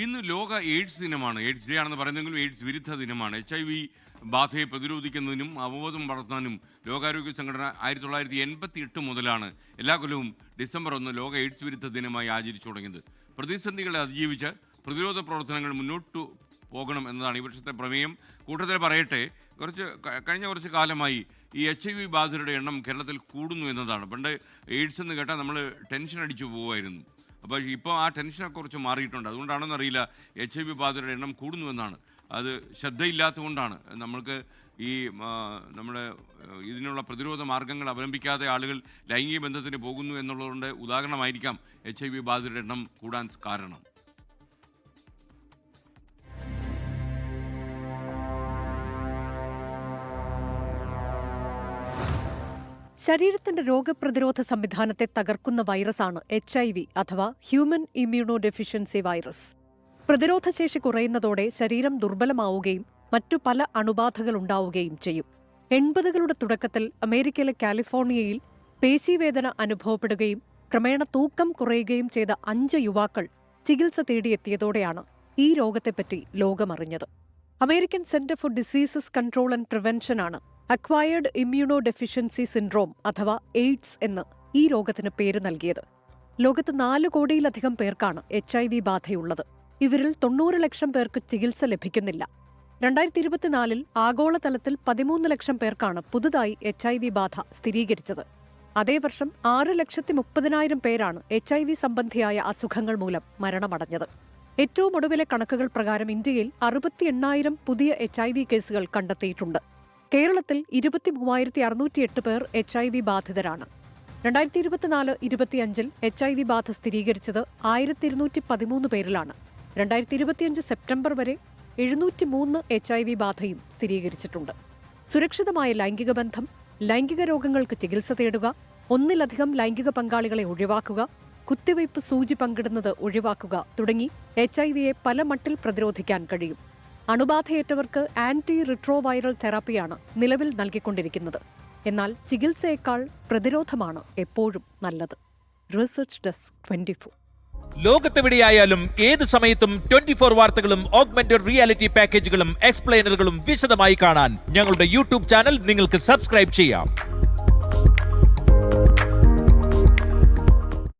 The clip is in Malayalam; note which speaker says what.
Speaker 1: ഇന്ന് ലോക എയ്ഡ്സ് ദിനമാണ്. എയ്ഡ്സ് ഡേ ആണെന്ന് പറയുന്നെങ്കിലും എയ്ഡ്സ് വിരുദ്ധ ദിനമാണ്. HIV ബാധയെ പ്രതിരോധിക്കുന്നതിനും അവബോധം വളർത്താനും ലോകാരോഗ്യ സംഘടന 1988 മുതലാണ് എല്ലാ കൊല്ലവും ഡിസംബർ 1 ലോക എയ്ഡ്സ് വിരുദ്ധ ദിനമായി ആചരിച്ചു തുടങ്ങിയത്. പ്രതിസന്ധികളെ അതിജീവിച്ച് പ്രതിരോധ പ്രവർത്തനങ്ങൾ മുന്നോട്ട് പോകണം എന്നതാണ് ഈ വർഷത്തെ പ്രമേയം. കൂട്ടത്തിൽ പറയട്ടെ, കഴിഞ്ഞ കുറച്ച് കാലമായി ഈ HIV ബാധിതരുടെ എണ്ണം കേരളത്തിൽ കൂടുന്നു എന്നതാണ്. പണ്ട് എയ്ഡ്സ് എന്ന് കേട്ടാൽ നമ്മൾ ടെൻഷൻ അടിച്ചു പോകുമായിരുന്നു. അപ്പോൾ ഇപ്പോൾ ആ ടെൻഷനൊക്കെ കുറച്ച് മാറിയിട്ടുണ്ട്. അതുകൊണ്ടാണെന്നറിയില്ല HIV ബാധിതരുടെ എണ്ണം കൂടുന്നുവെന്നാണ്. അത് ശ്രദ്ധയില്ലാത്തതുകൊണ്ടാണ്. നമ്മൾക്ക് ഈ നമ്മുടെ ഇതിനുള്ള പ്രതിരോധ മാർഗങ്ങൾ അവലംബിക്കാതെ ആളുകൾ ലൈംഗിക ബന്ധത്തിന് പോകുന്നു എന്നുള്ളതുകൊണ്ട് ഉദാഹരണമായിരിക്കാം HIV ബാധിതരുടെ എണ്ണം കൂടാൻ കാരണം.
Speaker 2: ശരീരത്തിന്റെ രോഗപ്രതിരോധ സംവിധാനത്തെ തകർക്കുന്ന വൈറസാണ് HIV അഥവാ ഹ്യൂമൻ ഇമ്മ്യൂണോ ഡെഫിഷ്യൻസി വൈറസ്. പ്രതിരോധശേഷി കുറയുന്നതോടെ ശരീരം ദുർബലമാവുകയും മറ്റു പല അണുബാധകൾ ഉണ്ടാവുകയും ചെയ്യും. 80കളുടെ തുടക്കത്തിൽ അമേരിക്കയിലെ കാലിഫോർണിയയിൽ പേശീവേദന അനുഭവപ്പെടുകയും ക്രമേണ തൂക്കം കുറയുകയും ചെയ്ത 5 യുവാക്കൾ ചികിത്സ തേടിയെത്തിയതോടെയാണ് ഈ രോഗത്തെപ്പറ്റി ലോകമറിഞ്ഞത്. American centre for diseases control and പ്രിവെൻഷനാണ് അക്വയർഡ് ഇമ്മ്യൂണോ ഡെഫിഷ്യൻസി സിൻഡ്രോം അഥവാ എയ്ഡ്സ് എന്ന് ഈ രോഗത്തിന് പേര് നൽകിയത്. ലോകത്ത് 4 കോടിയിലധികം പേർക്കാണ് HIV ബാധയുള്ളത്. ഇവരിൽ 90 ലക്ഷം പേർക്ക് ചികിത്സ ലഭിക്കുന്നില്ല. 2024 ആഗോളതലത്തിൽ 13 ലക്ഷം പേർക്കാണ് പുതുതായി HIV ബാധ സ്ഥിരീകരിച്ചത്. അതേ വർഷം 6,30,000 പേരാണ് HIV സംബന്ധിയായ അസുഖങ്ങൾ മൂലം മരണമടഞ്ഞത്. ഏറ്റവും ഒടുവിലെ കണക്കുകൾ പ്രകാരം ഇന്ത്യയിൽ 68,000 പുതിയ HIV കേസുകൾ കണ്ടെത്തിയിട്ടുണ്ട്. കേരളത്തിൽ 23,608 പേർ HIV ബാധിതരാണ്. 2024-25 HIV ബാധ സ്ഥിരീകരിച്ചത് 1,213 പേരിലാണ്. 2025 സെപ്റ്റംബർ വരെ 703 HIV ബാധയും സ്ഥിരീകരിച്ചിട്ടുണ്ട്. സുരക്ഷിതമായ ലൈംഗിക ബന്ധം, ലൈംഗിക രോഗങ്ങൾക്ക് ചികിത്സ തേടുക, ഒന്നിലധികം ലൈംഗിക പങ്കാളികളെ ഒഴിവാക്കുക, കുത്തിവയ്പ് സൂചി പങ്കിടുന്നത് ഒഴിവാക്കുക തുടങ്ങി HIV പല മട്ടിൽ പ്രതിരോധിക്കാൻ കഴിയും. അണുബാധയേറ്റവർക്ക് ആന്റി റിട്രോവൈറൽ തെറാപ്പിയാണ് നിലവിൽ നൽകിക്കൊണ്ടിരിക്കുന്നത്. എന്നാൽ ചികിത്സയേക്കാൾ പ്രതിരോധമാണ് എപ്പോഴും നല്ലത്. Research desk 24.
Speaker 3: ലോകത്തെവിടെയായാലും ഏത് സമയത്തും 24 വാർത്തകളും ഓഗ്മെന്റഡ് റിയാലിറ്റി പാക്കേജുകളും എക്സ്പ്ലെയിനറുകളും വിശദമായി കാണാൻ ഞങ്ങളുടെ യൂട്യൂബ് ചാനൽ നിങ്ങൾക്ക് സബ്സ്ക്രൈബ് ചെയ്യാം.